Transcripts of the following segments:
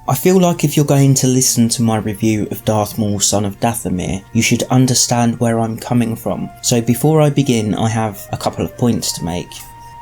I feel like if you're going to listen to my review of Darth Maul, Son of Dathomir, you should understand where I'm coming from. So before I begin, I have a couple of points to make.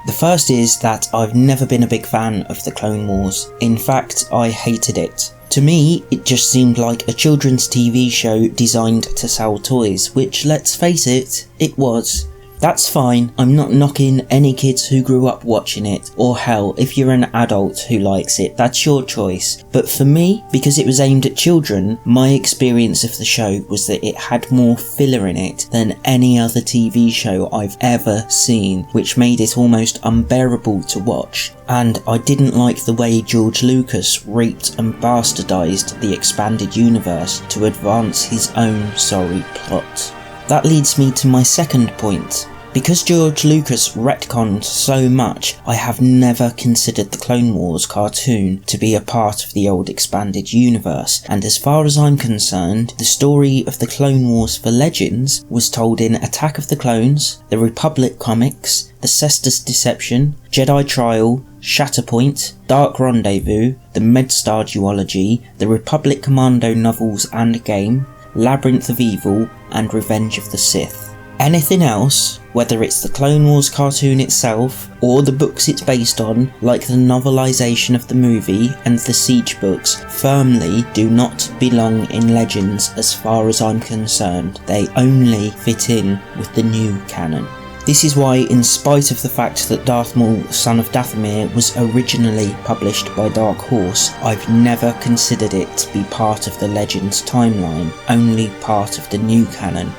The first is that I've never been a big fan of the Clone Wars. In fact, I hated it. To me, it just seemed like a children's TV show designed to sell toys, which, let's face it, it was. That's fine, I'm not knocking any kids who grew up watching it, or hell, if you're an adult who likes it, that's your choice. But for me, because it was aimed at children, my experience of the show was that it had more filler in it than any other TV show I've ever seen, which made it almost unbearable to watch. And I didn't like the way George Lucas raped and bastardized the expanded universe to advance his own sorry plot. That leads me to my second point. Because George Lucas retconned so much, I have never considered the Clone Wars cartoon to be a part of the old expanded universe, and as far as I'm concerned, the story of the Clone Wars for Legends was told in Attack of the Clones, the Republic comics, the Cestus Deception, Jedi Trial, Shatterpoint, Dark Rendezvous, the Medstar duology, the Republic Commando novels and game, Labyrinth of Evil, and Revenge of the Sith. Anything else, whether it's the Clone Wars cartoon itself, or the books it's based on, like the novelisation of the movie and the Siege books, firmly do not belong in Legends as far as I'm concerned. They only fit in with the new canon. This is why, in spite of the fact that Darth Maul, Son of Dathomir was originally published by Dark Horse, I've never considered it to be part of the Legends timeline, only part of the new canon.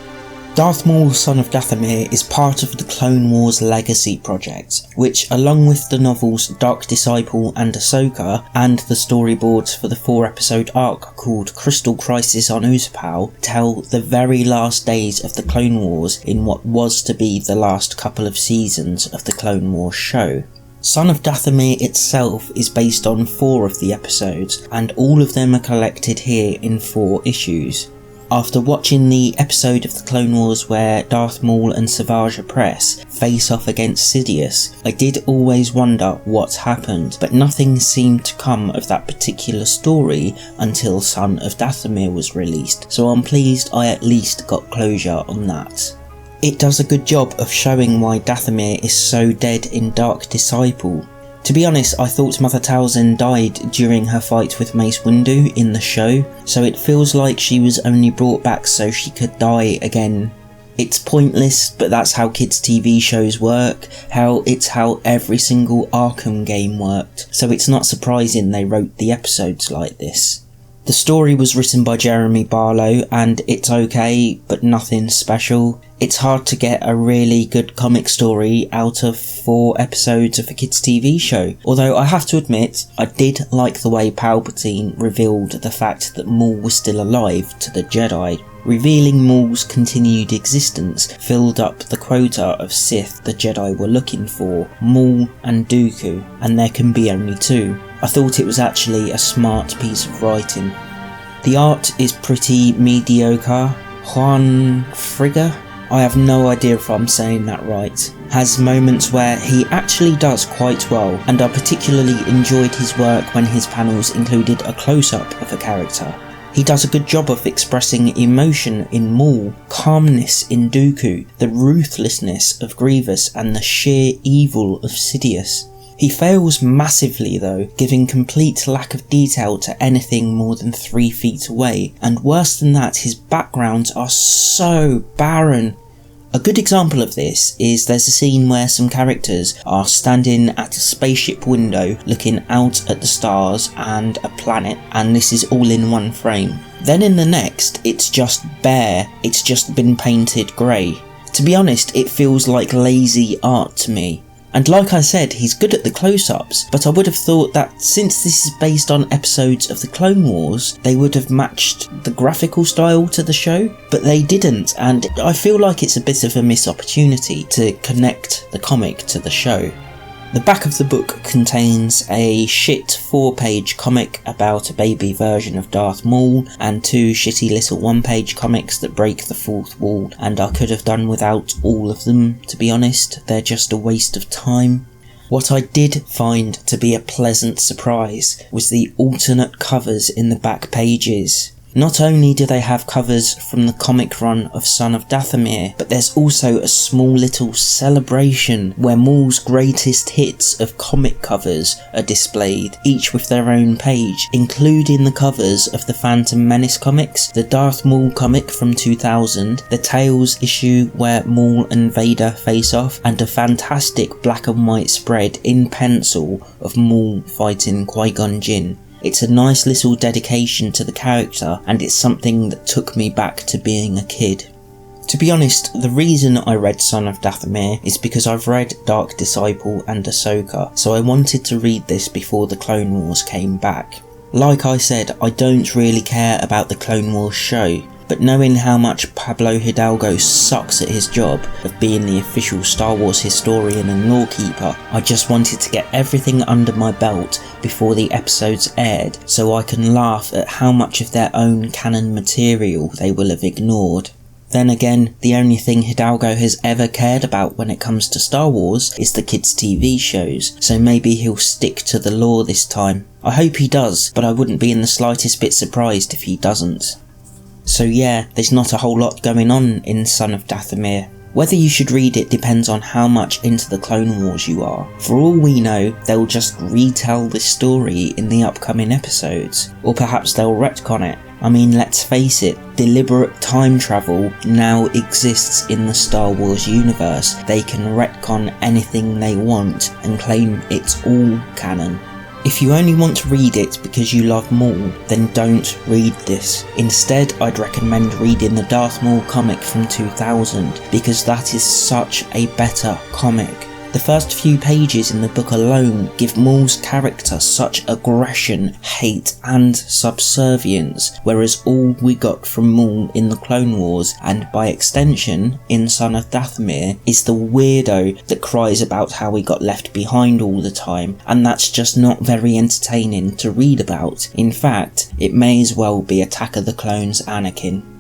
Darth Maul, Son of Dathomir is part of the Clone Wars Legacy project, which, along with the novels Dark Disciple and Ahsoka, and the storyboards for the 4-episode arc called Crystal Crisis on Utapau, tell the very last days of the Clone Wars in what was to be the last couple of seasons of the Clone Wars show. Son of Dathomir itself is based on 4 of the episodes, and all of them are collected here in 4 issues. After watching the episode of the Clone Wars where Darth Maul and Savage Opress face off against Sidious, I did always wonder what happened, but nothing seemed to come of that particular story until Son of Dathomir was released, so I'm pleased I at least got closure on that. It does a good job of showing why Dathomir is so dead in Dark Disciple. To be honest, I thought Mother Talzin died during her fight with Mace Windu in the show, so it feels like she was only brought back so she could die again. It's pointless, but that's how kids' TV shows work. Hell, it's how every single Arkham game worked, so it's not surprising they wrote the episodes like this. The story was written by Jeremy Barlow, and it's okay, but nothing special. It's hard to get a really good comic story out of 4 episodes of a kids' TV show, although I have to admit, I did like the way Palpatine revealed the fact that Maul was still alive to the Jedi. Revealing Maul's continued existence filled up the quota of Sith the Jedi were looking for, Maul and Dooku, and there can be only 2. I thought it was actually a smart piece of writing. The art is pretty mediocre. Juan Frigga, I have no idea if I'm saying that right, has moments where he actually does quite well, and I particularly enjoyed his work when his panels included a close-up of a character. He does a good job of expressing emotion in Maul, calmness in Dooku, the ruthlessness of Grievous, and the sheer evil of Sidious. He fails massively though, giving complete lack of detail to anything more than 3 feet away, and worse than that, his backgrounds are so barren. A good example of this is there's a scene where some characters are standing at a spaceship window looking out at the stars and a planet, and this is all in one frame. Then in the next, it's just bare, it's just been painted grey. To be honest, it feels like lazy art to me. And like I said, he's good at the close-ups, but I would have thought that since this is based on episodes of the Clone Wars, they would have matched the graphical style to the show, but they didn't, and I feel like it's a bit of a missed opportunity to connect the comic to the show. The back of the book contains a shit 4-page comic about a baby version of Darth Maul, and 2 shitty little 1-page comics that break the 4th wall, and I could have done without all of them, to be honest. They're just a waste of time. What I did find to be a pleasant surprise was the alternate covers in the back pages. Not only do they have covers from the comic run of Son of Dathomir, but there's also a small little celebration where Maul's greatest hits of comic covers are displayed, each with their own page, including the covers of the Phantom Menace comics, the Darth Maul comic from 2000, the Tales issue where Maul and Vader face off, and a fantastic black and white spread in pencil of Maul fighting Qui-Gon Jinn. It's a nice little dedication to the character, and it's something that took me back to being a kid. To be honest, the reason I read Son of Dathomir is because I've read Dark Disciple and Ahsoka, so I wanted to read this before the Clone Wars came back. Like I said, I don't really care about the Clone Wars show, but knowing how much Pablo Hidalgo sucks at his job of being the official Star Wars historian and lawkeeper, I just wanted to get everything under my belt before the episodes aired, so I can laugh at how much of their own canon material they will have ignored. Then again, the only thing Hidalgo has ever cared about when it comes to Star Wars is the kids' TV shows, so maybe he'll stick to the lore this time. I hope he does, but I wouldn't be in the slightest bit surprised if he doesn't. So yeah, there's not a whole lot going on in Son of Dathomir. Whether you should read it depends on how much into the Clone Wars you are. For all we know, they'll just retell this story in the upcoming episodes, or perhaps they'll retcon it. I mean, let's face it, deliberate time travel now exists in the Star Wars universe. They can retcon anything they want and claim it's all canon. If you only want to read it because you love Maul, then don't read this. Instead, I'd recommend reading the Darth Maul comic from 2000, because that is such a better comic. The first few pages in the book alone give Maul's character such aggression, hate and subservience, whereas all we got from Maul in the Clone Wars, and by extension in Son of Dathomir, is the weirdo that cries about how he got left behind all the time, and that's just not very entertaining to read about. In fact, it may as well be Attack of the Clones Anakin.